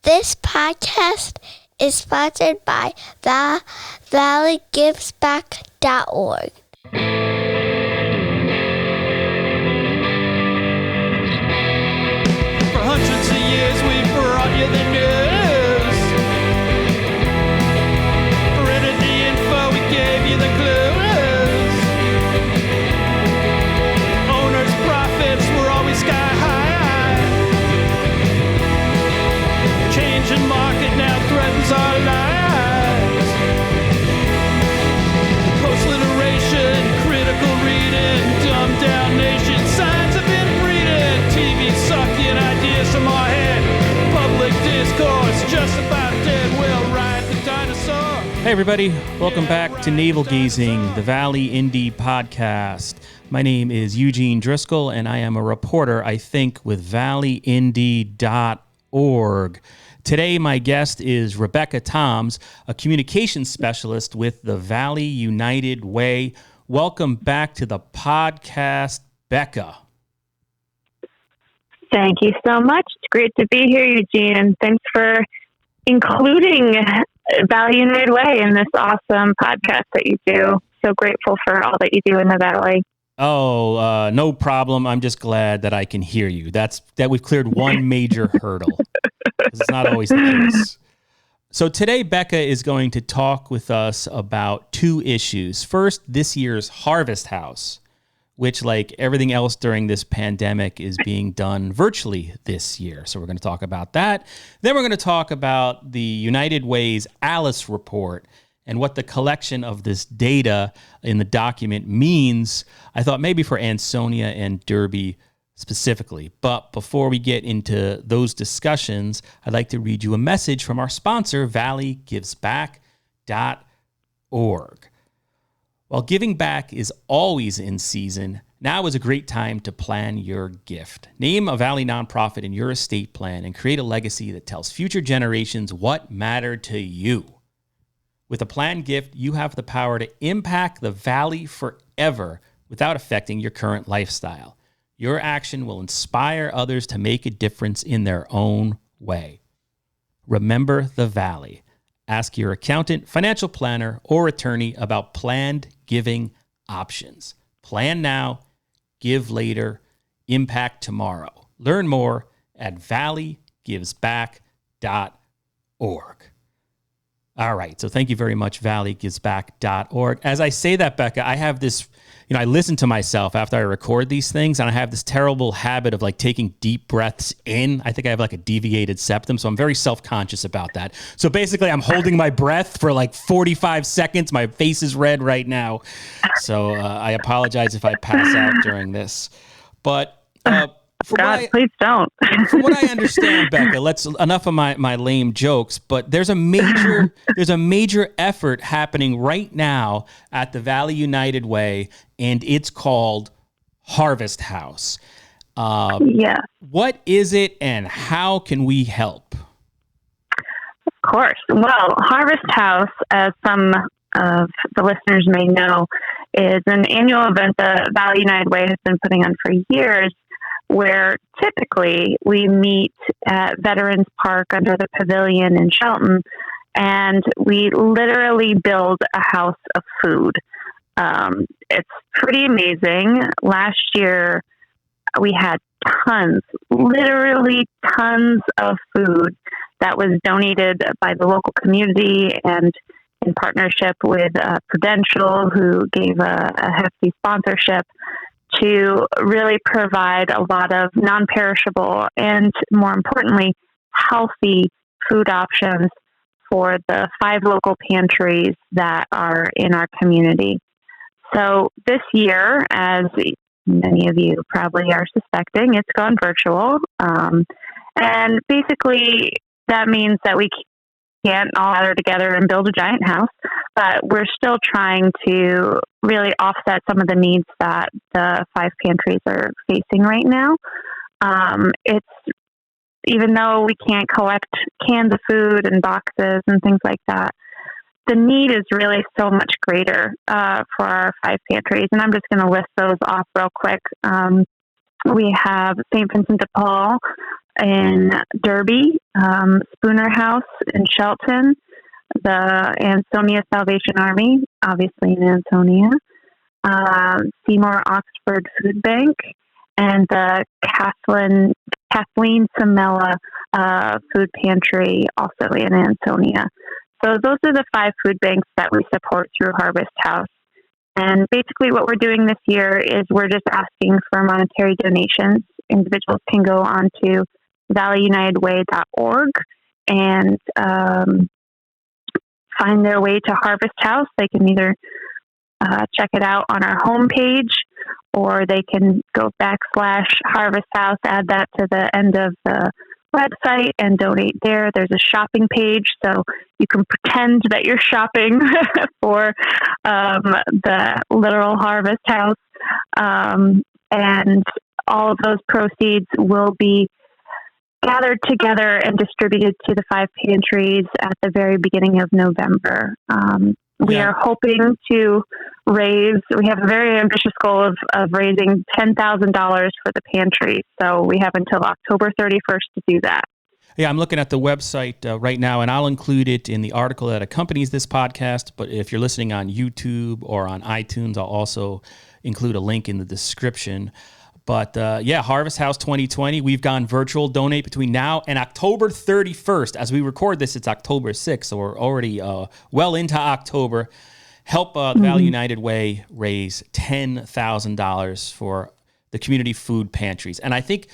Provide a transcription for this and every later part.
This podcast is sponsored by ValleyGivesBack.org. For hundreds of years we brought you the news. Printed the info, we gave you the clues. Owners' profits were always sky high. Changing market now threatens our lives. Post-literation, critical reading, dumbed down nation, signs of inbreeding, TV sucking ideas from our head, public discourse just about dead, we'll ride the dinosaur. Hey everybody, welcome back to Navel Gazing, the Valley Indy Podcast. My name is Eugene Driscoll, and I am a reporter, I think, with valleyindy.org. Today, my guest is Rebbeca Toms, a communications specialist with the Valley United Way. Welcome back to the podcast, Becca. Thank you so much. It's great to be here, Eugene, and thanks for including Valley United Way in this awesome podcast that you do. So grateful for all that you do in the Valley. Oh, no problem. I'm just glad that I can hear you. That we've cleared one major hurdle. It's not always the case. So today, Becca is going to talk with us about two issues. First, this year's Harvest House, which, like everything else during this pandemic, is being done virtually this year. So we're going to talk about that. Then we're going to talk about the United Way's Alice report and what the collection of this data in the document means, I thought maybe for Ansonia and Derby specifically. But before we get into those discussions, I'd like to read you a message from our sponsor, ValleyGivesBack.org. While giving back is always in season, now is a great time to plan your gift. Name a Valley nonprofit in your estate plan and create a legacy that tells future generations what mattered to you. With a planned gift, you have the power to impact the Valley forever without affecting your current lifestyle. Your action will inspire others to make a difference in their own way. Remember the Valley. Ask your accountant, financial planner, or attorney about planned giving options. Plan now, give later, impact tomorrow. Learn more at valleygivesback.org. All right. So thank you very much, valleygivesback.org. As I say that, Becca, I have this, I listen to myself after I record these things, and I have this terrible habit of like taking deep breaths in. I think I have like a deviated septum, so I'm very self-conscious about that. So basically, I'm holding my breath for like 45 seconds. My face is red right now. So I apologize if I pass out during this. But Please don't. From what I understand, Becca, enough of my lame jokes, but there's a major effort happening right now at the Valley United Way, and it's called Harvest House. Yeah. What is it, and how can we help? Of course. Well, Harvest House, as some of the listeners may know, is an annual event the Valley United Way has been putting on for years, where typically we meet at Veterans Park under the pavilion in Shelton, and we literally build a house of food. It's pretty amazing. Last year, we had literally tons of food that was donated by the local community and in partnership with Prudential, who gave a hefty sponsorship to really provide a lot of non-perishable and, more importantly, healthy food options for the 5 local pantries that are in our community. So this year, as many of you probably are suspecting, it's gone virtual. And basically, that means that we can't all gather together and build a giant house, but we're still trying to really offset some of the needs that the 5 pantries are facing right now. It's even though we can't collect cans of food and boxes and things like that, the need is really so much greater for our 5 pantries. And I'm just going to list those off real quick. We have St. Vincent de Paul, in Derby, Spooner House in Shelton, the Ansonia Salvation Army, obviously in Ansonia, Seymour Oxford Food Bank, and the Kathleen Samela Food Pantry, also in Ansonia. So those are the 5 food banks that we support through Harvest House. And basically what we're doing this year is we're just asking for monetary donations. Individuals can go on to valleyunitedway.org and find their way to Harvest House. They can either check it out on our homepage, or they can go /Harvest House, add that to the end of the website and donate there. There's a shopping page, so you can pretend that you're shopping for the literal Harvest House. And all of those proceeds will be gathered together and distributed to the 5 pantries at the very beginning of November. We are hoping to we have a very ambitious goal of raising $10,000 for the pantry. So we have until October 31st to do that. Yeah, I'm looking at the website right now, and I'll include it in the article that accompanies this podcast. But if you're listening on YouTube or on iTunes, I'll also include a link in the description. But Harvest House 2020, we've gone virtual. Donate between now and October 31st. As we record this, it's October 6th, so we're already well into October. Help the Valley United Way raise $10,000 for the community food pantries. And I think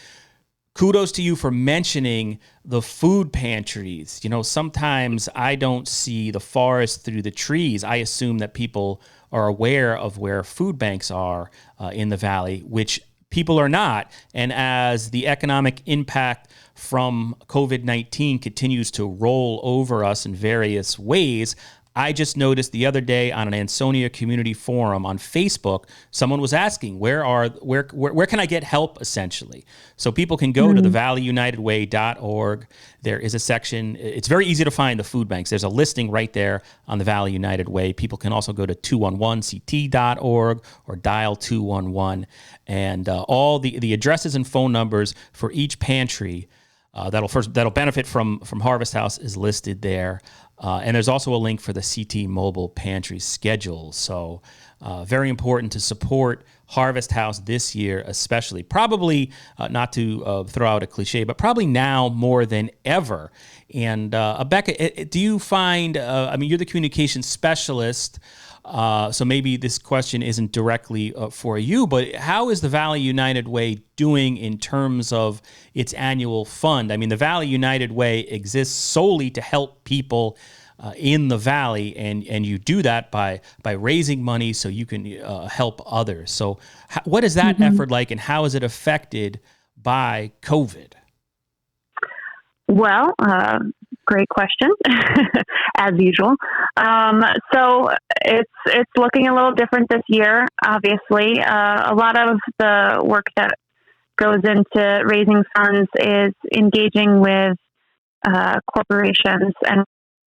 kudos to you for mentioning the food pantries. You know, sometimes I don't see the forest through the trees. I assume that people are aware of where food banks are in the Valley, which people are not. And as the economic impact from COVID-19 continues to roll over us in various ways, I just noticed the other day on an Ansonia community forum on Facebook, someone was asking, where can I get help, essentially? So people can go to the valleyunitedway.org. There is a section. It's very easy to find the food banks. There's a listing right there on the Valley United Way. People can also go to 211ct.org or dial 211. And all the addresses and phone numbers for each pantry that'll benefit from Harvest House is listed there. And there's also a link for the CT Mobile Pantry schedule. So very important to support Harvest House this year, especially. Probably, not to throw out a cliche, but probably now more than ever. And Rebbeca, do you find, you're the communications specialist, so maybe this question isn't directly for you, but how is the Valley United Way doing in terms of its annual fund? I mean, the Valley United Way exists solely to help people in the Valley, and you do that by raising money so you can help others. So what is that effort like, and how is it affected by COVID? Well, great question, as usual. So it's looking a little different this year, obviously. A lot of the work that goes into raising funds is engaging with corporations and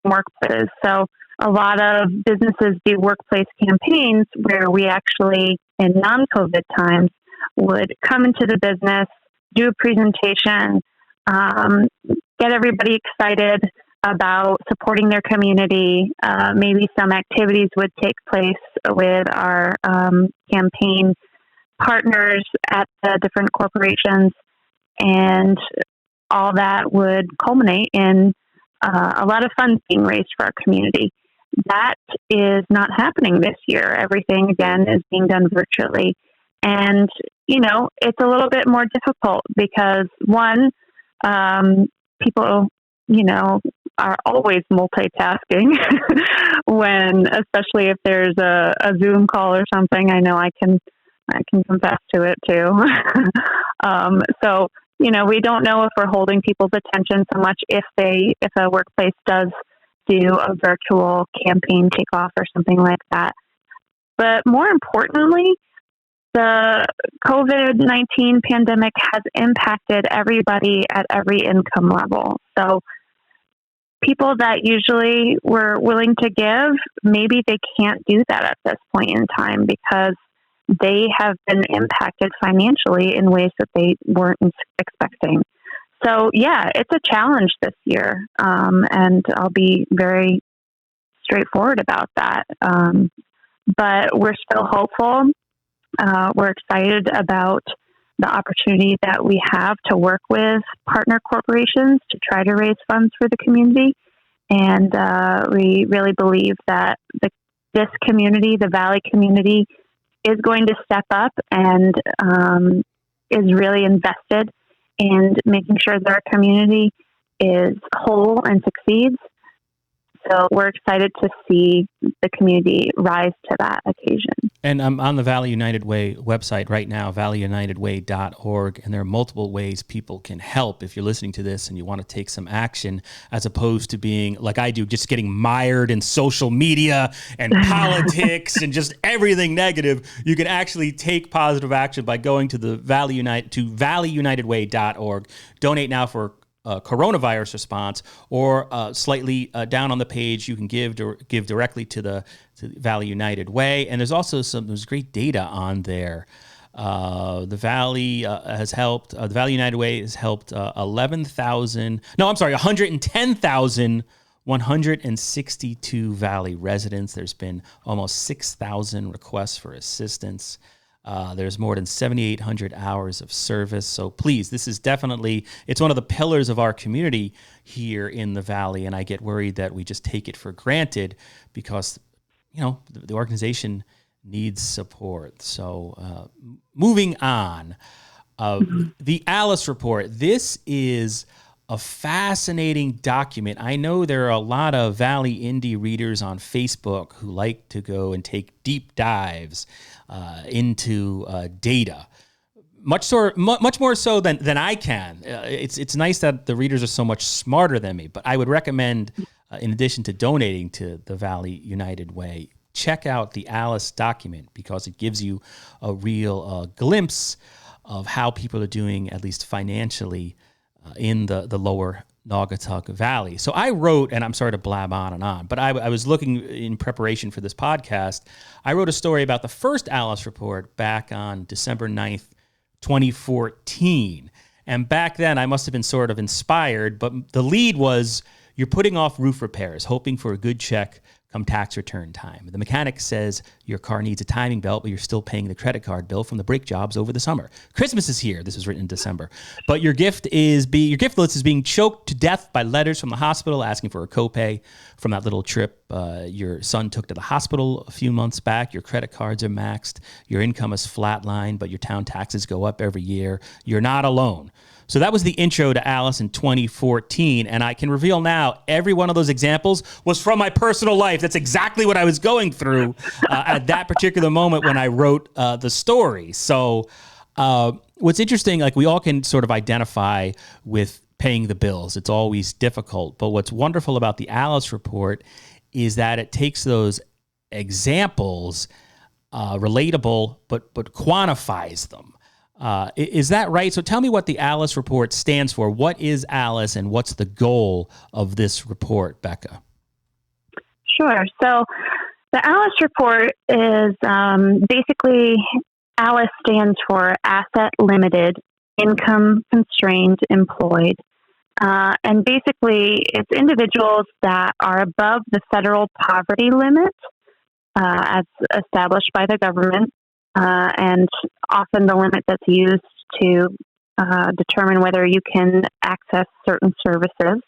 workplaces. So a lot of businesses do workplace campaigns where we actually, in non-COVID times, would come into the business, do a presentation, get everybody excited about supporting their community. Maybe some activities would take place with our campaign partners at the different corporations, and all that would culminate in a lot of funds being raised for our community. That is not happening this year. Everything, again, is being done virtually. And, it's a little bit more difficult because, one, people, are always multitasking especially if there's a Zoom call or something. I know I can confess to it too. So, we don't know if we're holding people's attention so much if a workplace does do a virtual campaign kickoff or something like that. But more importantly, the COVID-19 pandemic has impacted everybody at every income level. So people that usually were willing to give, maybe they can't do that at this point in time because they have been impacted financially in ways that they weren't expecting. So, yeah, it's a challenge this year, and I'll be very straightforward about that. But we're still hopeful. We're excited about the opportunity that we have to work with partner corporations to try to raise funds for the community. And we really believe that this community, the Valley community, is going to step up and is really invested in making sure that our community is whole and succeeds. So we're excited to see the community rise to that occasion. And I'm on the Valley United Way website right now, valleyunitedway.org, and there are multiple ways people can help if you're listening to this and you want to take some action, as opposed to being, like I do, just getting mired in social media and politics and just everything negative. You can actually take positive action by going to the valleyunitedway.org. Donate now for coronavirus response, or slightly down on the page, you can give directly to the Valley United Way. And there's also there's great data on there. The Valley has helped. The Valley United Way has helped 110,162 Valley residents. There's been almost 6,000 requests for assistance. There's more than 7,800 hours of service. So please, this is definitely, it's one of the pillars of our community here in the Valley. And I get worried that we just take it for granted because, the organization needs support. So moving on, the Alice Report. This is a fascinating document. I know there are a lot of Valley Indy readers on Facebook who like to go and take deep dives into data, much more so than I can. It's nice that the readers are so much smarter than me, but I would recommend, in addition to donating to the Valley United Way, check out the Alice document, because it gives you a real glimpse of how people are doing, at least financially, in the lower Naugatuck Valley. So I wrote, and I'm sorry to blab on, but I was looking in preparation for this podcast. I wrote a story about the first Alice Report back on December 9th, 2014. And back then I must have been sort of inspired, but the lead was, you're putting off roof repairs, hoping for a good check come tax return time. The mechanic says your car needs a timing belt, but you're still paying the credit card bill from the brake jobs over the summer. Christmas is here. This was written in December. But your gift list is being choked to death by letters from the hospital asking for a copay from that little trip your son took to the hospital a few months back. Your credit cards are maxed. Your income is flatlined, but your town taxes go up every year. You're not alone. So that was the intro to Alice in 2014, and I can reveal now every one of those examples was from my personal life. That's exactly what I was going through at that particular moment when I wrote the story. So what's interesting, like, we all can sort of identify with paying the bills. It's always difficult, but what's wonderful about the Alice Report is that it takes those examples, relatable, but quantifies them. Is that right? So tell me what the Alice Report stands for. What is Alice, and what's the goal of this report, Becca? Sure. So the Alice Report is basically, Alice stands for Asset Limited, Income Constrained Employed. And basically, it's individuals that are above the federal poverty limit as established by the government. And often the limit that's used to determine whether you can access certain services.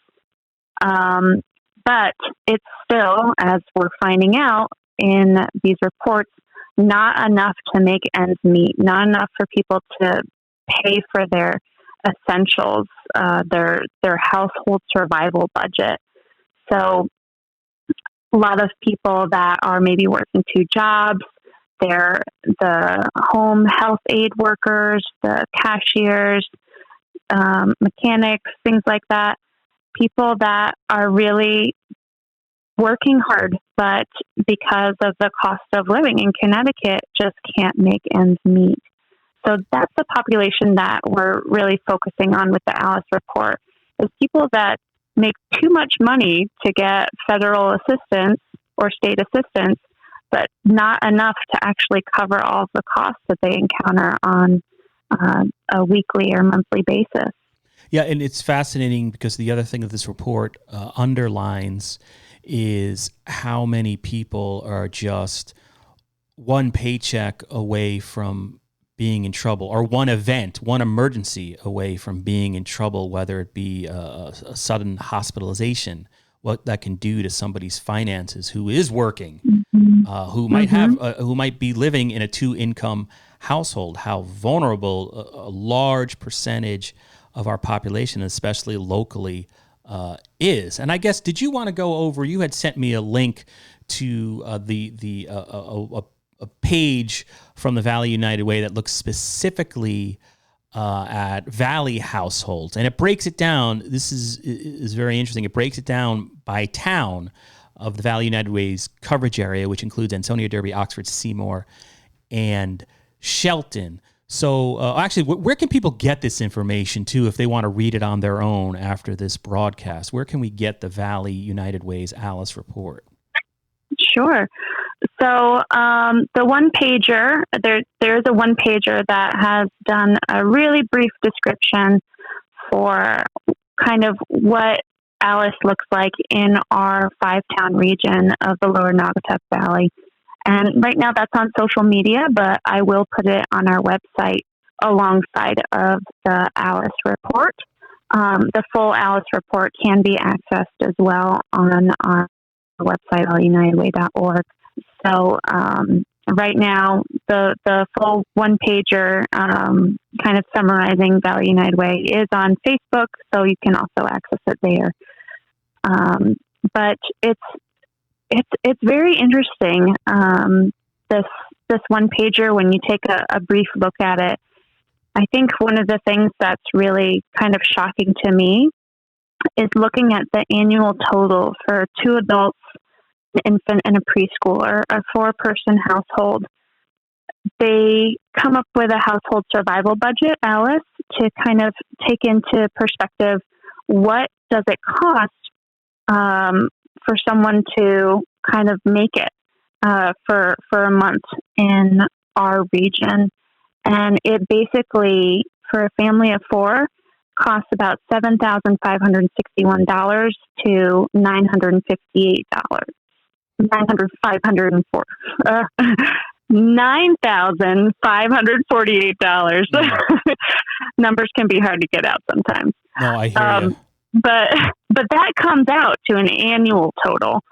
But it's still, as we're finding out in these reports, not enough to make ends meet, not enough for people to pay for their essentials, their household survival budget. So a lot of people that are maybe working two jobs, they're the home health aid workers, the cashiers, mechanics, things like that. People that are really working hard, but because of the cost of living in Connecticut, just can't make ends meet. So that's the population that we're really focusing on with the Alice Report, is people that make too much money to get federal assistance or state assistance, but not enough to actually cover all of the costs that they encounter on a weekly or monthly basis. Yeah, and it's fascinating because the other thing that this report underlines is how many people are just one paycheck away from being in trouble, or one event, one emergency away from being in trouble, whether it be a sudden hospitalization, what that can do to somebody's finances who is working, who might have, who might be living in a 2-income household, how vulnerable a large percentage of our population, especially locally, is. And I guess, did you want to go over, you had sent me a link to a page from the Valley United Way that looks specifically at Valley households, and it breaks it down. This is very interesting. It breaks it down by town of the Valley United Way's coverage area, which includes Ansonia, Derby, Oxford, Seymour, and Shelton. So actually, where can people get this information too if they want to read it on their own after this broadcast? Where can we get the Valley United Way's Alice report? Sure. So the one-pager, there's a one-pager that has done a really brief description for kind of what Alice looks like in our 5-town region of the Lower Naugatuck Valley. And right now that's on social media, but I will put it on our website alongside of the Alice report. The full Alice report can be accessed as well on our website, allunitedway.org. So right now, the full one-pager kind of summarizing Valley United Way is on Facebook, so you can also access it there. But it's very interesting. This one-pager, when you take a brief look at it, I think one of the things that's really kind of shocking to me is looking at the annual total for 2 adults, an infant, and a preschooler, a 4-person household. They come up with a household survival budget, Alice, to kind of take into perspective what does it cost for someone to kind of make it for a month in our region. And it basically, for a family of 4, costs about $7,561 to $958. $9,548. Numbers can be hard to get out sometimes. No, I hear you. But that comes out to an annual total,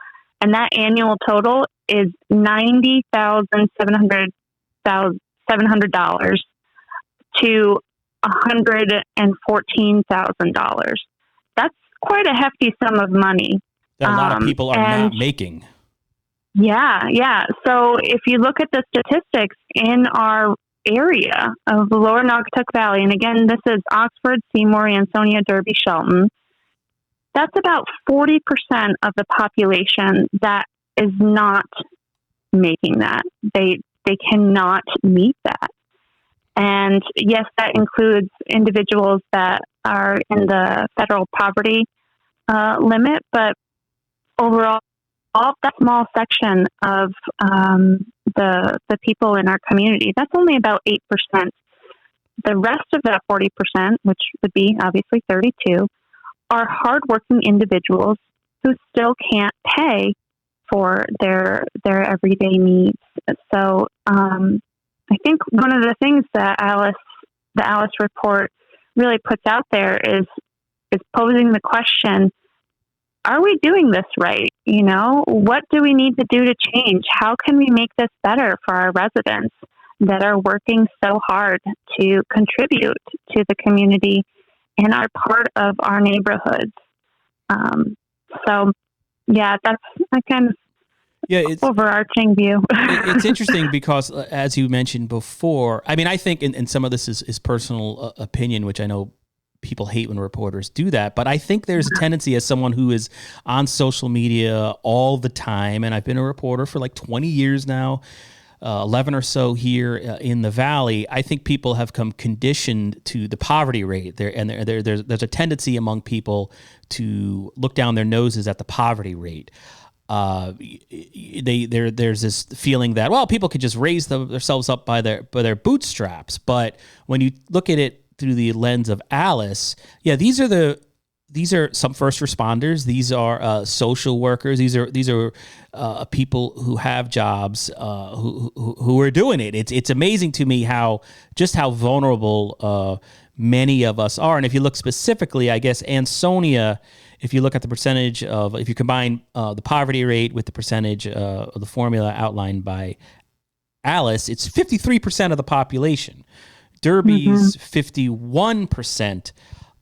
and that annual total is $90,700 to $114,000. That's quite a hefty sum of money that a lot of people are not making. Yeah. So if you look at the statistics in our area of the Lower Naugatuck Valley, and again, this is Oxford, Seymour, Ansonia, Derby, Shelton, that's about 40% of the population that is not making that. They cannot meet that. And yes, that includes individuals that are in the federal poverty limit, but overall, that small section of the people in our community, that's only about 8%. The rest of that 40%, which would be obviously 32, are hardworking individuals who still can't pay for their everyday needs. So I think one of the things that the Alice report really puts out there is posing the question, are we doing this right? You know, what do we need to do to change? How can we make this better for our residents that are working so hard to contribute to the community and are part of our neighborhoods? So, yeah, that's a kind of overarching view. It's interesting because, as you mentioned before, I mean, I think, and some of this is personal opinion, which I know people hate when reporters do that, but I think there's a tendency, as someone who is on social media all the time, and I've been a reporter for like 20 years now, 11 or so here in the Valley, I think people have come conditioned to the poverty rate there, and there's a tendency among people to look down their noses at the poverty rate. There's this feeling that, well, people could just raise themselves up by their bootstraps, but when you look at it through the lens of Alice, these are some first responders. These are social workers. These are people who have jobs who are doing it. It's amazing to me how vulnerable many of us are. And if you look specifically, I guess Ansonia, if you look at the percentage of, if you combine the poverty rate with the percentage of the formula outlined by Alice, it's 53% of the population. Derby's 51%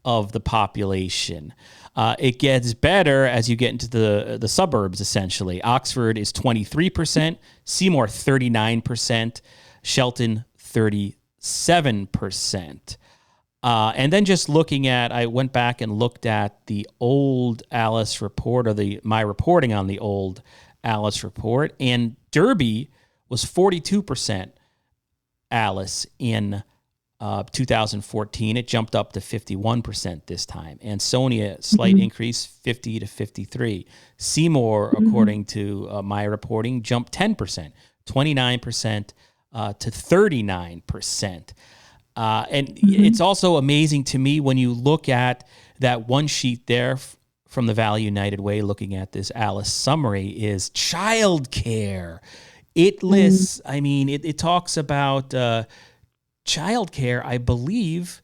of the population. It gets better as you get into the suburbs, essentially. Oxford is 23%, Seymour 39%, Shelton 37%. And then just looking at, I went back and looked at the old Alice report, or my reporting on the old Alice report, and Derby was 42% Alice in 2014. It jumped up to 51% this time. Ansonia, slight increase, 50 to 53. Seymour, according to my reporting, jumped 10%, 29% to 39%. And it's also amazing to me when you look at that one sheet there from the Valley United Way, looking at this Alice summary, is childcare. It lists, I mean, it talks about childcare, I believe,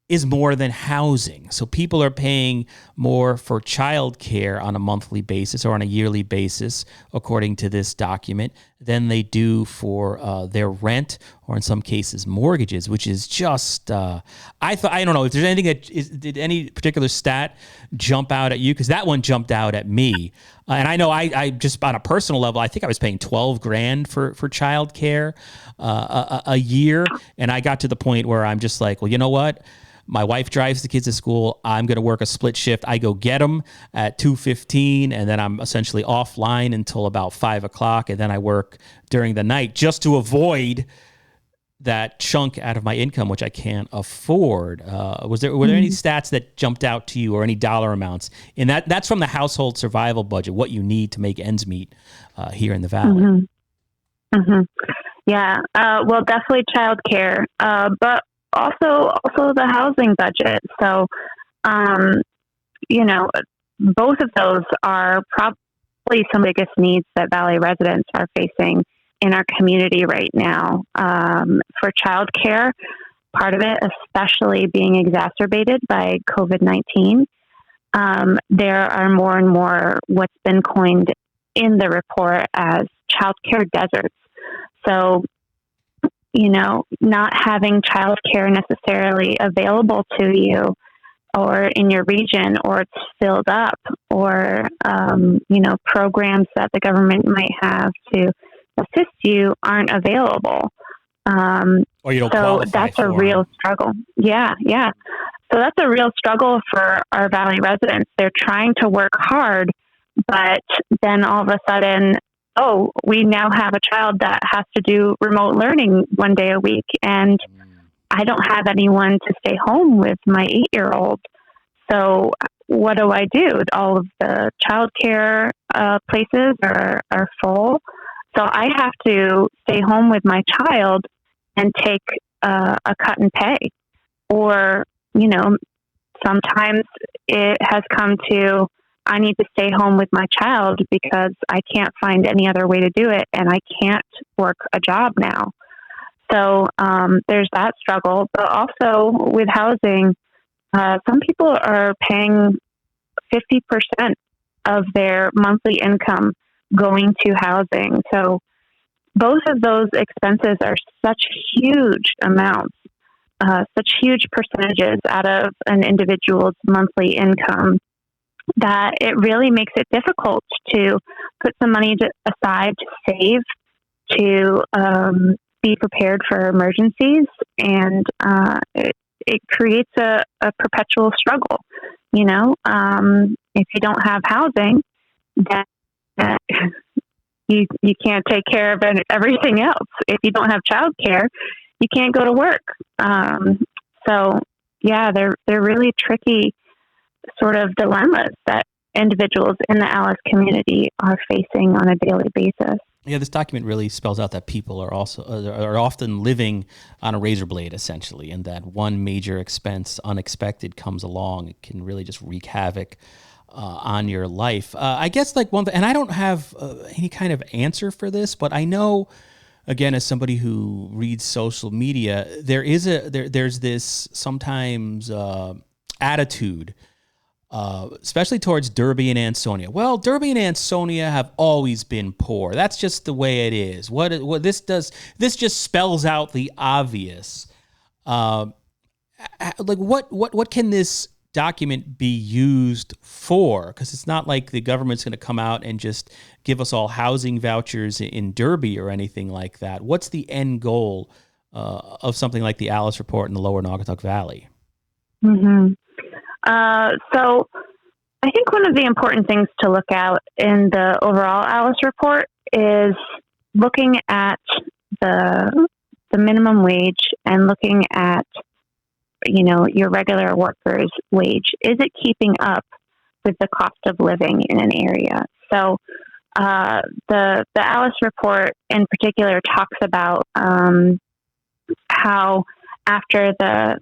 is more than housing. So people are paying more for childcare on a monthly basis or on a yearly basis, according to this document, than they do for their rent, or in some cases mortgages, which is just, I don't know if there's anything did any particular stat jump out at you? Because that one jumped out at me. And I know I just on a personal level, I think I was paying $12,000 for childcare a year. And I got to the point where I'm just like, well, you know what? My wife drives the kids to school. I'm going to work a split shift. I go get them at 2:15, and then I'm essentially offline until about 5 o'clock. And then I work during the night just to avoid that chunk out of my income, which I can't afford. Were there any stats that jumped out to you, or any dollar amounts? And that's from the household survival budget, what you need to make ends meet here in the Valley. Yeah. Well, definitely childcare, but also the housing budget. So, both of those are probably some of the biggest needs that Valley residents are facing in our community right now. For childcare, part of it, especially being exacerbated by COVID-19, there are more and more what's been coined in the report as childcare deserts. So, not having childcare necessarily available to you or in your region, or it's filled up, or, programs that the government might have to assist you aren't available. Or you don't qualify that's for a real struggle. Yeah. So that's a real struggle for our Valley residents. They're trying to work hard, but then all of a sudden, we now have a child that has to do remote learning one day a week, and I don't have anyone to stay home with my 8-year-old. So what do I do? All of the childcare places are full. So I have to stay home with my child and take a cut in pay. Or, sometimes it has come to, I need to stay home with my child because I can't find any other way to do it, and I can't work a job now. So there's that struggle. But also with housing, some people are paying 50% of their monthly income going to housing. So both of those expenses are such huge amounts, such huge percentages out of an individual's monthly income, that it really makes it difficult to put some money aside to save, to be prepared for emergencies. And it creates a perpetual struggle. If you don't have housing, then you can't take care of everything else. If you don't have childcare, you can't go to work. So yeah, they're really tricky sort of dilemmas that individuals in the Alice community are facing on a daily basis. Yeah, this document really spells out that people are often living on a razor blade, essentially, and that one major expense, unexpected, comes along. It can really just wreak havoc on your life. I guess like one thing, and I don't have any kind of answer for this, but I know, again, as somebody who reads social media, there's this sometimes attitude, especially towards Derby and Ansonia. Well, Derby and Ansonia have always been poor. That's just the way it is. What this does, this just spells out the obvious. Like what can this document be used for? Because it's not like the government's going to come out and just give us all housing vouchers in Derby or anything like that. What's the end goal of something like the Alice Report in the Lower Naugatuck Valley? Mm-hmm. So I think one of the important things to look out in the overall Alice Report is looking at the minimum wage and looking at, your regular worker's wage. Is it keeping up with the cost of living in an area? So the Alice Report in particular talks about how after the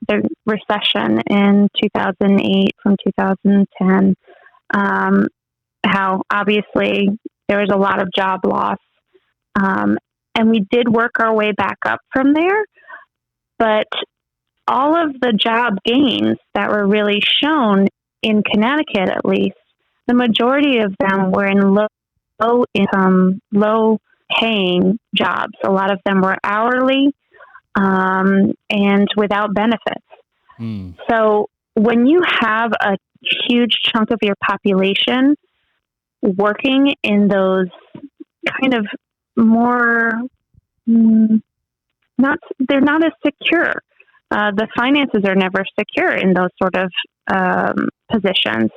recession in 2008 from 2010, how obviously there was a lot of job loss, and we did work our way back up from there, but all of the job gains that were really shown in Connecticut, at least, the majority of them were in low income, low paying jobs. A lot of them were hourly, and without benefits. So when you have a huge chunk of your population working in those kind of more, they're not as secure. The finances are never secure in those sort of positions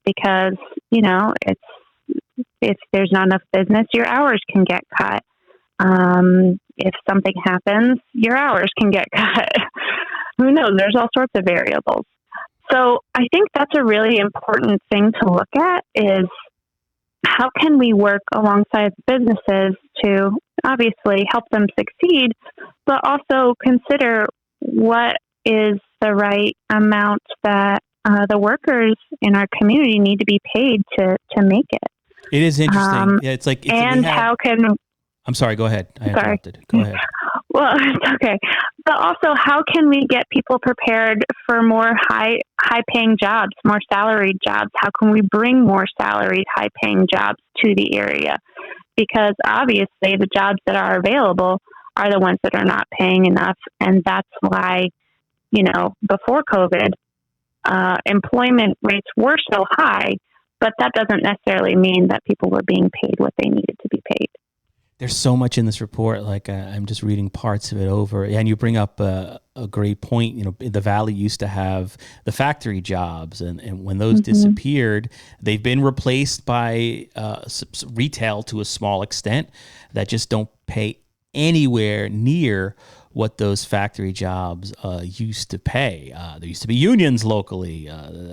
because, if there's not enough business, your hours can get cut. If something happens, your hours can get cut. Who knows? There's all sorts of variables. So I think that's a really important thing to look at is how can we work alongside businesses to obviously help them succeed, but also consider what is the right amount that the workers in our community need to be paid to make it. It is interesting. Yeah, it's like, how can... I'm sorry, go ahead. I interrupted. Go ahead. Well, it's okay. But also, how can we get people prepared for more high-paying jobs, more salaried jobs? How can we bring more salaried, high-paying jobs to the area? Because obviously, the jobs that are available are the ones that are not paying enough. And that's why, before COVID, employment rates were so high, but that doesn't necessarily mean that people were being paid what they needed to be paid. There's so much in this report. Like I'm just reading parts of it over, and you bring up a great point. The Valley used to have the factory jobs, and when those disappeared, they've been replaced by retail to a small extent that just don't pay anywhere near what those factory jobs used to pay. There used to be unions locally.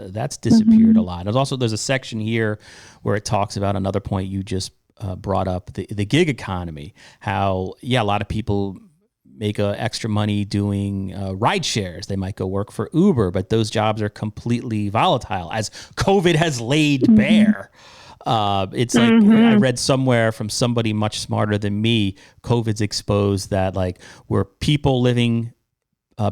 That's disappeared a lot. There's a section here where it talks about another point you just brought up, the gig economy, how, a lot of people make extra money doing ride shares. They might go work for Uber, but those jobs are completely volatile as COVID has laid bare. It's like I read somewhere from somebody much smarter than me, COVID's exposed that like we're people living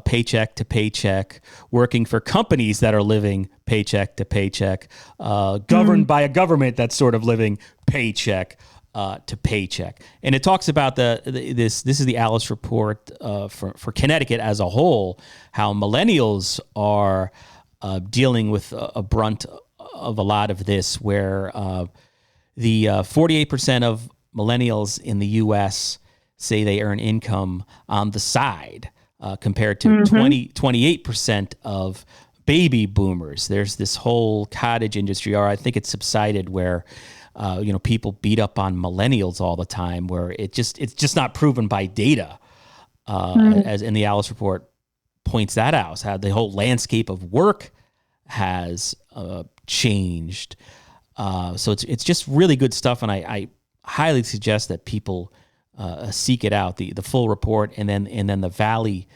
paycheck to paycheck, working for companies that are living paycheck to paycheck, governed by a government that's sort of living paycheck to paycheck. And it talks about this is the Alice Report for Connecticut as a whole, how millennials are dealing with a brunt of a lot of this, where the 48% of millennials in the U.S. say they earn income on the side, compared to 28% of baby boomers. There's this whole cottage industry, or I think it's subsided, where people beat up on millennials all the time, where it's just not proven by data, as in the Alice Report points that out, how the whole landscape of work has changed. So it's just really good stuff, and I highly suggest that people seek it out, the full report, and then the Valley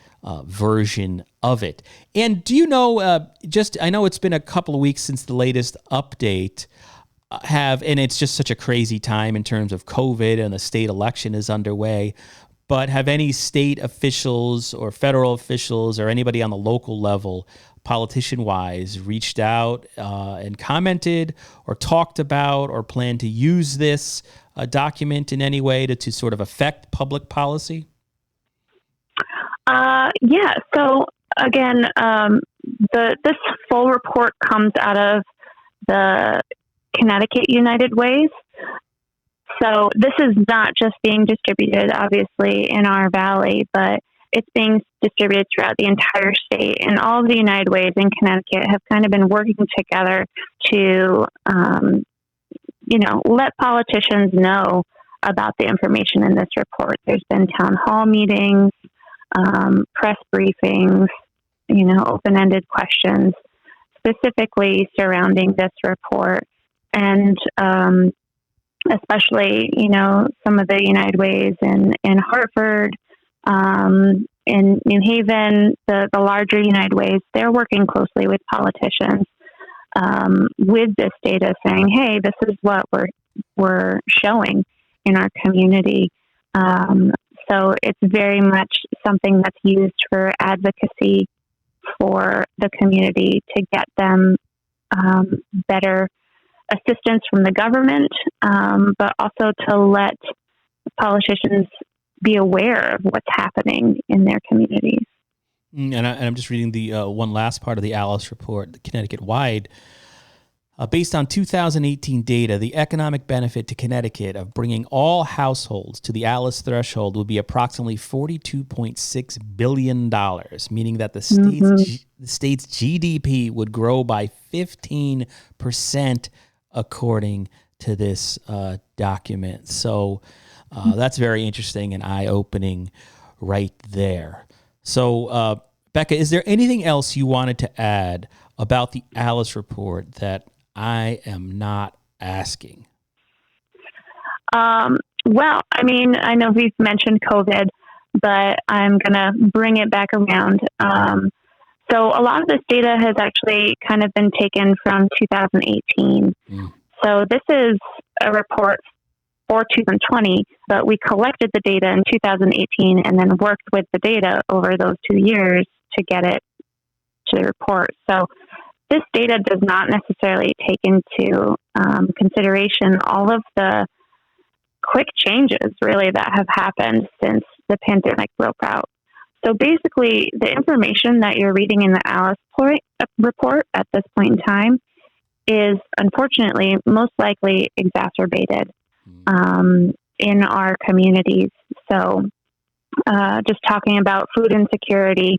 version of it. And do you know, I know it's been a couple of weeks since the latest update, and it's just such a crazy time in terms of COVID and the state election is underway, but have any state officials or federal officials or anybody on the local level, politician-wise, reached out and commented or talked about or plan to use this document in any way to sort of affect public policy? Yeah. So again, this full report comes out of the Connecticut United Ways. So this is not just being distributed, obviously, in our valley, but it's being distributed throughout the entire state. And all of the United Ways in Connecticut have kind of been working together to, let politicians know about the information in this report. There's been town hall meetings, press briefings, open-ended questions specifically surrounding this report. And especially, some of the United Ways in Hartford, in New Haven, the larger United Ways, they're working closely with politicians with this data saying, hey, this is what we're showing in our community. So it's very much something that's used for advocacy for the community to get them better assistance from the government, but also to let politicians be aware of what's happening in their communities. And I'm just reading the one last part of the Alice report, the Connecticut-wide. Based on 2018 data, the economic benefit to Connecticut of bringing all households to the Alice threshold would be approximately $42.6 billion, meaning that the state's GDP would grow by 15%, according to this document. So that's very interesting and eye-opening right there. So, Becca, is there anything else you wanted to add about the Alice report that I am not asking? Well, I mean, I know we've mentioned COVID, but I'm going to bring it back around. So a lot of this data has actually kind of been taken from 2018. So this is a report for 2020, but we collected the data in 2018 and then worked with the data over those 2 years to get it to the report. So this data does not necessarily take into consideration all of the quick changes, really, that have happened since the pandemic broke out. So basically, the information that you're reading in the Alice report at this point in time is, unfortunately, most likely exacerbated in our communities. So just talking about food insecurity,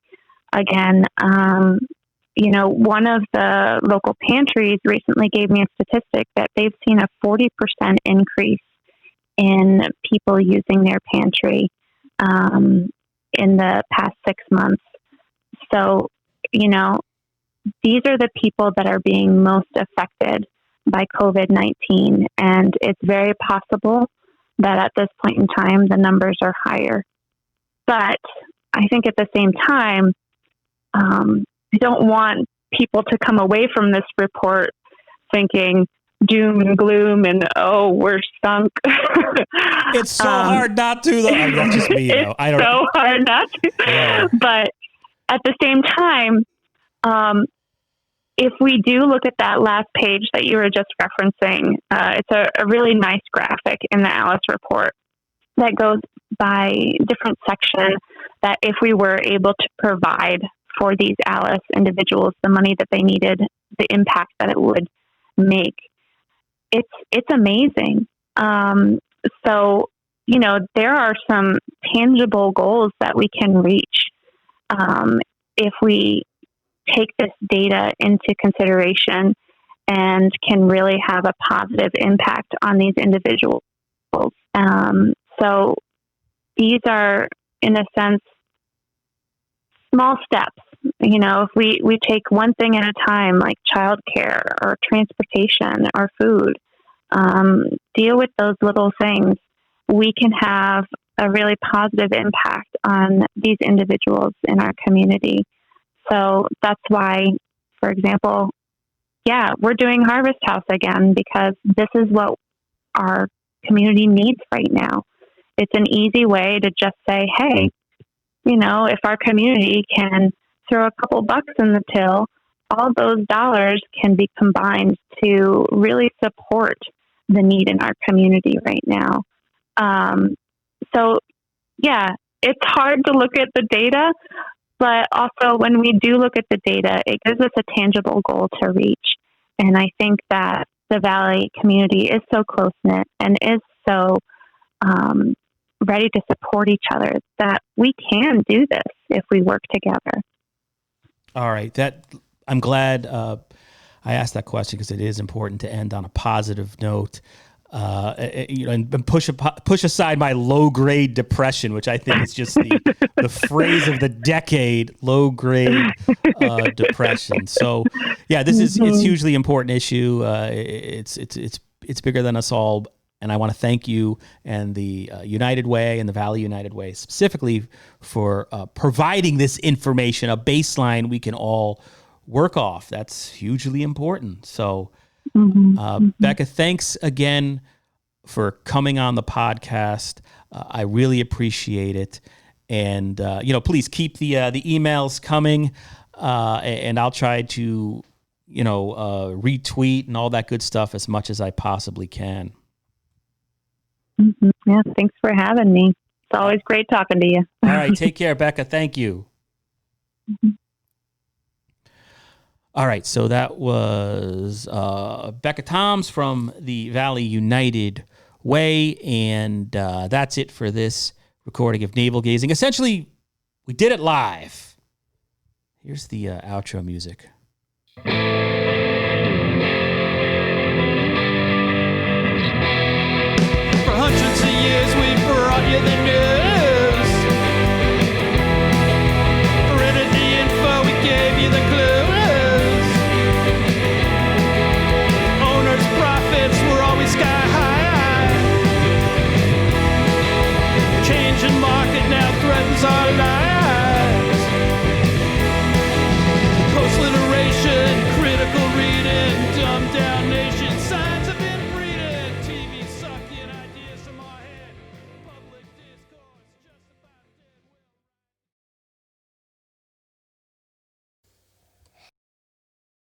again, one of the local pantries recently gave me a statistic that they've seen a 40% increase in people using their pantry in the past 6 months. So, these are the people that are being most affected by COVID-19. And it's very possible that at this point in time, the numbers are higher. But I think at the same time, I don't want people to come away from this report thinking doom and gloom and, oh, we're sunk. It's so hard not to, though. That's just me, though. I don't so hard not to. Yeah. But at the same time, if we do look at that last page that you were just referencing, it's a really nice graphic in the Alice report that goes by different sections that if we were able to provide for these Alice individuals the money that they needed, the impact that it would make. It's amazing. So, there are some tangible goals that we can reach if we take this data into consideration and can really have a positive impact on these individuals. So these are, in a sense, small steps. If we take one thing at a time, like childcare or transportation or food, deal with those little things, we can have a really positive impact on these individuals in our community. So that's why, for example, we're doing Harvest House again, because this is what our community needs right now. It's an easy way to just say, hey, if our community can throw a couple bucks in the till, all those dollars can be combined to really support the need in our community right now. It's hard to look at the data, but also when we do look at the data, it gives us a tangible goal to reach. And I think that the Valley community is so close-knit and is so ready to support each other that we can do this if we work together. All right. I'm glad I asked that question, because it is important to end on a positive note. And push aside my low-grade depression, which I think is just the phrase of the decade, low-grade depression. So, it's a hugely important issue. It's bigger than us all, and I want to thank you and the United Way and the Valley United Way specifically for providing this information, a baseline we can all work off. That's hugely important. So. Becca, thanks again for coming on the podcast. I really appreciate it. And, please keep the emails coming, and I'll try to, retweet and all that good stuff as much as I possibly can. Yeah, thanks for having me. It's always great talking to you. All right, take care, Becca. Thank you. All right, so that was Becca Toms from the Valley United Way, and that's it for this recording of Navel Gazing. Essentially, we did it live. Here's the outro music. For hundreds of years, we've brought you the news.